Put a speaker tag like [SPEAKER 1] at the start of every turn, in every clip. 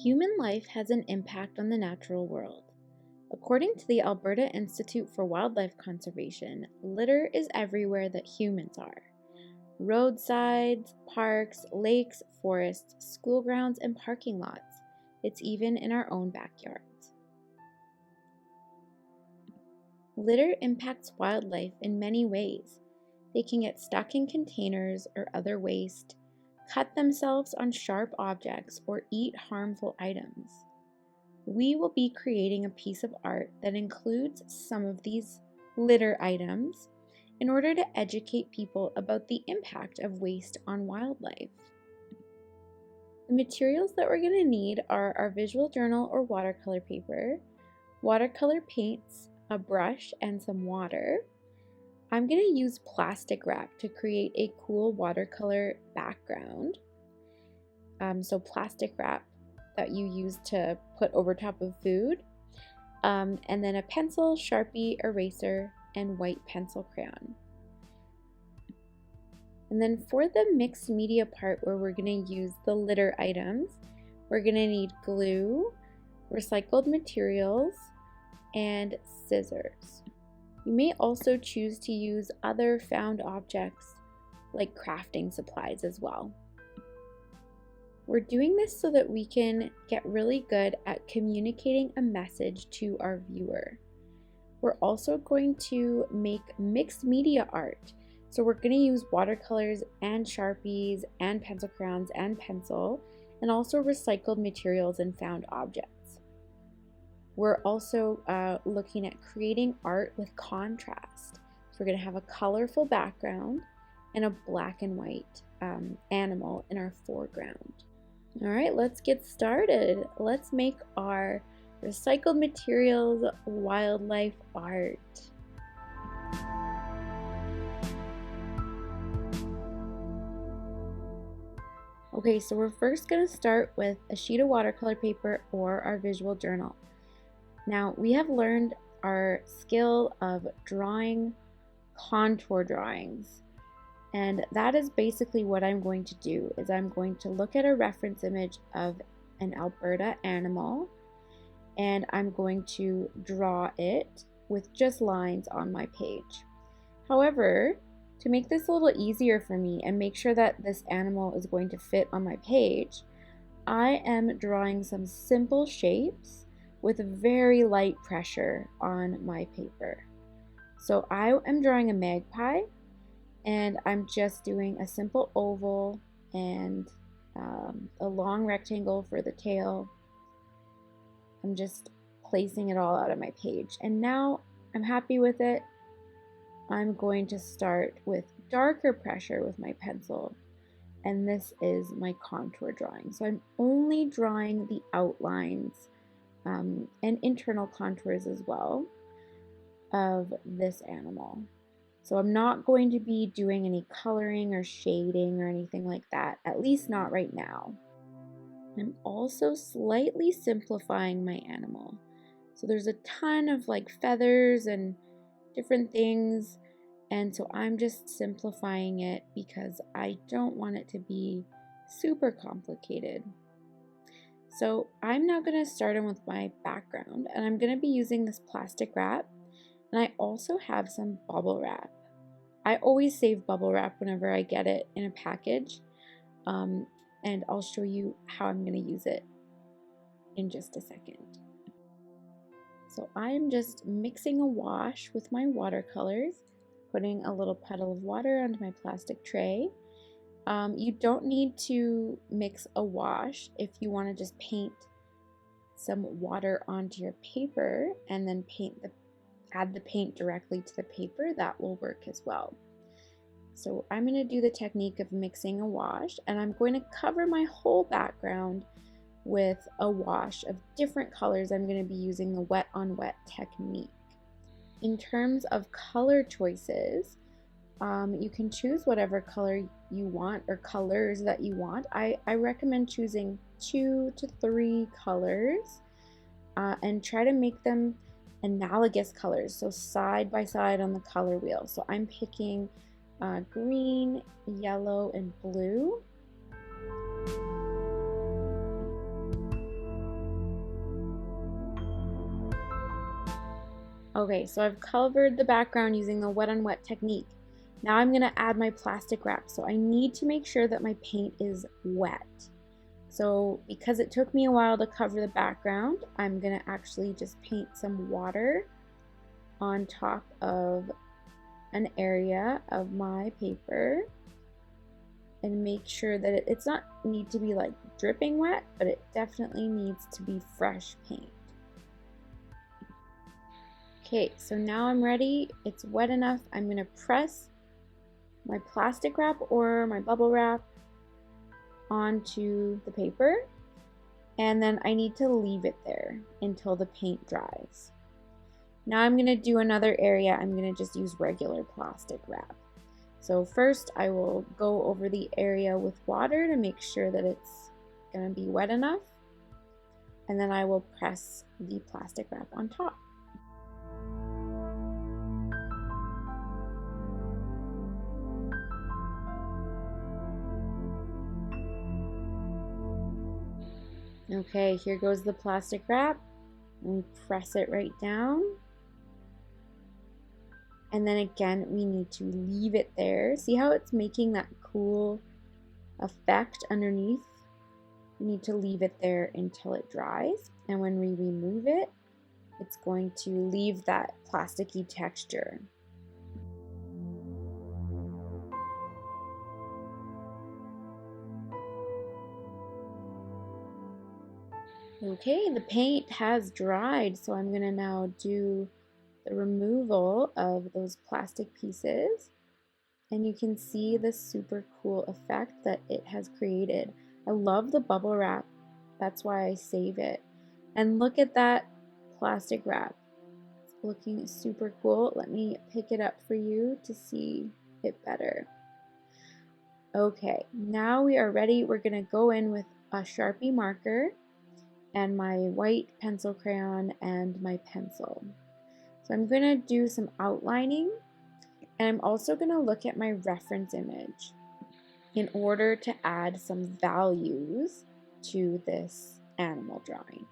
[SPEAKER 1] Human life has an impact on the natural world. According to the Alberta Institute for Wildlife Conservation, litter is everywhere that humans are. Roadsides, parks, lakes, forests, school grounds, and parking lots. It's even in our own backyards. Litter impacts wildlife in many ways. They can get stuck in containers or other waste, cut themselves on sharp objects, or eat harmful items. We will be creating a piece of art that includes some of these litter items in order to educate people about the impact of waste on wildlife. The materials that we're going to need are our visual journal or watercolor paper, watercolor paints, a brush, and some water. I'm going to use plastic wrap to create a cool watercolor background. So plastic wrap that you use to put over top of food. And then a pencil, Sharpie, eraser, and white pencil crayon. And then for the mixed media part where we're going to use the litter items, we're going to need glue, recycled materials, and scissors. You may also choose to use other found objects like crafting supplies as well. We're doing this so that we can get really good at communicating a message to our viewer. We're also going to make mixed media art. So we're going to use watercolors and Sharpies and pencil crayons and pencil, and also recycled materials and found objects. We're also looking at creating art with contrast. So we're going to have a colorful background and a black and white animal in our foreground. All right, let's get started. Let's make our recycled materials wildlife art. Okay, so we're first going to start with a sheet of watercolor paper or our visual journal. Now, we have learned our skill of drawing contour drawings. And that is basically what I'm going to do, is I'm going to look at a reference image of an Alberta animal, and I'm going to draw it with just lines on my page. However, to make this a little easier for me and make sure that this animal is going to fit on my page, I am drawing some simple shapes with very light pressure on my paper. So I am drawing a magpie, and I'm just doing a simple oval and a long rectangle for the tail. I'm just placing it all out on my page. And now I'm happy with it. I'm going to start with darker pressure with my pencil. And this is my contour drawing. So I'm only drawing the outlines and internal contours as well of this animal. So I'm not going to be doing any coloring or shading or anything like that, at least not right now. I'm also slightly simplifying my animal. So there's a ton of like feathers and different things, and so I'm just simplifying it because I don't want it to be super complicated. So I'm now going to start in with my background, and I'm going to be using this plastic wrap, and I also have some bubble wrap. I always save bubble wrap whenever I get it in a package, and I'll show you how I'm going to use it in just a second. So I'm just mixing a wash with my watercolors, putting a little puddle of water onto my plastic tray. You don't need to mix a wash if you want to just paint some water onto your paper and then add the paint directly to the paper. That will work as well. So I'm going to do the technique of mixing a wash, and I'm going to cover my whole background with a wash of different colors. I'm going to be using the wet on wet technique. In terms of color choices, you can choose whatever color you want or colors that you want. I recommend choosing 2 to 3 colors and try to make them analogous colors, so side by side on the color wheel. So I'm picking green, yellow, and blue. Okay, so I've covered the background using the wet on wet technique. Now I'm gonna add my plastic wrap. So I need to make sure that my paint is wet. So because it took me a while to cover the background, I'm gonna actually just paint some water on top of an area of my paper and make sure that it's not need to be like dripping wet, but it definitely needs to be fresh paint. Okay, so now I'm ready. It's wet enough. I'm gonna press my plastic wrap or my bubble wrap onto the paper, and then I need to leave it there until the paint dries. Now I'm gonna do another area. I'm gonna just use regular plastic wrap. So first I will go over the area with water to make sure that it's gonna be wet enough, and then I will press the plastic wrap on top. Okay, here goes the plastic wrap. And press it right down. And then again, we need to leave it there. See how it's making that cool effect underneath? We need to leave it there until it dries. And when we remove it, it's going to leave that plasticky texture. Okay, the paint has dried, so I'm gonna now do the removal of those plastic pieces. And you can see the super cool effect that it has created. I love the bubble wrap. That's why I save it. And look at that plastic wrap. It's looking super cool. Let me pick it up for you to see it better. Okay, now we are ready. We're gonna go in with a Sharpie marker and my white pencil crayon and my pencil. So I'm gonna do some outlining, and I'm also gonna look at my reference image in order to add some values to this animal drawing.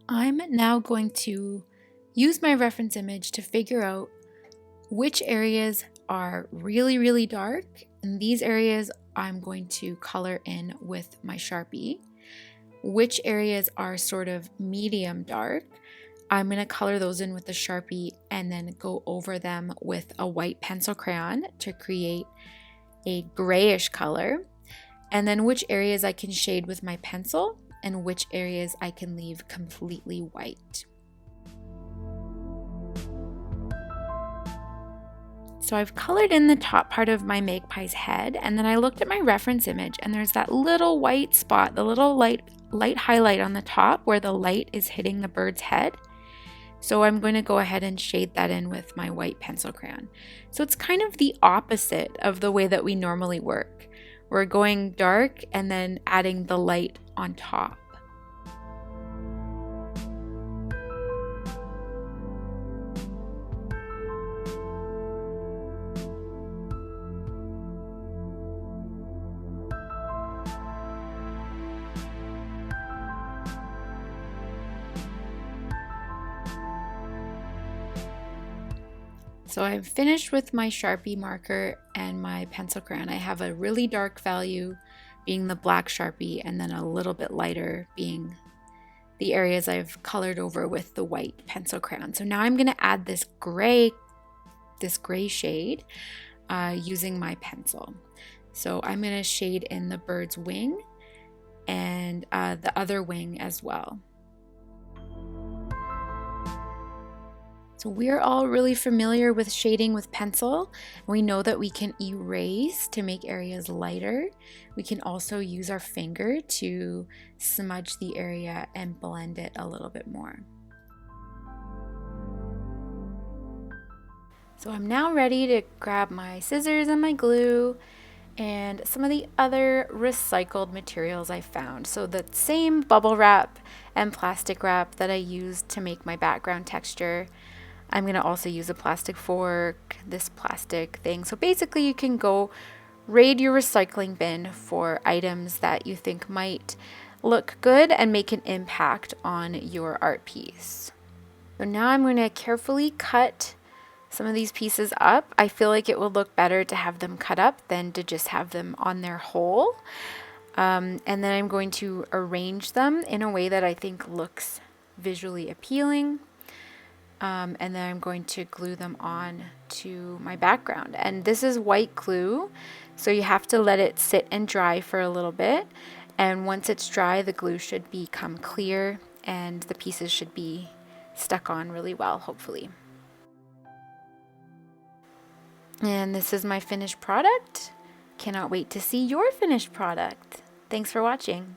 [SPEAKER 2] I'm now going to use my reference image to figure out which areas are really, really dark, and these areas I'm going to color in with my Sharpie. Which areas are sort of medium dark, I'm going to color those in with the Sharpie and then go over them with a white pencil crayon to create a grayish color. And then which areas I can shade with my pencil and which areas I can leave completely white. So I've colored in the top part of my magpie's head, and then I looked at my reference image and there's that little white spot, the little light highlight on the top where the light is hitting the bird's head. So I'm going to go ahead and shade that in with my white pencil crayon. So it's kind of the opposite of the way that we normally work. We're going dark and then adding the light on top. So I'm finished with my Sharpie marker and my pencil crayon. I have a really dark value being the black Sharpie, and then a little bit lighter being the areas I've colored over with the white pencil crayon. So now I'm going to add this gray shade using my pencil. So I'm going to shade in the bird's wing and the other wing as well. So we're all really familiar with shading with pencil. We know that we can erase to make areas lighter. We can also use our finger to smudge the area and blend it a little bit more. So I'm now ready to grab my scissors and my glue and some of the other recycled materials I found. So the same bubble wrap and plastic wrap that I used to make my background texture. I'm going to also use a plastic fork, this plastic thing. So basically you can go raid your recycling bin for items that you think might look good and make an impact on your art piece. So now I'm going to carefully cut some of these pieces up. I feel like it would look better to have them cut up than to just have them on their whole. And then I'm going to arrange them in a way that I think looks visually appealing. And then I'm going to glue them on to my background. And this is white glue, so you have to let it sit and dry for a little bit. And once it's dry, the glue should become clear and the pieces should be stuck on really well, hopefully. And this is my finished product. Cannot wait to see your finished product. Thanks for watching.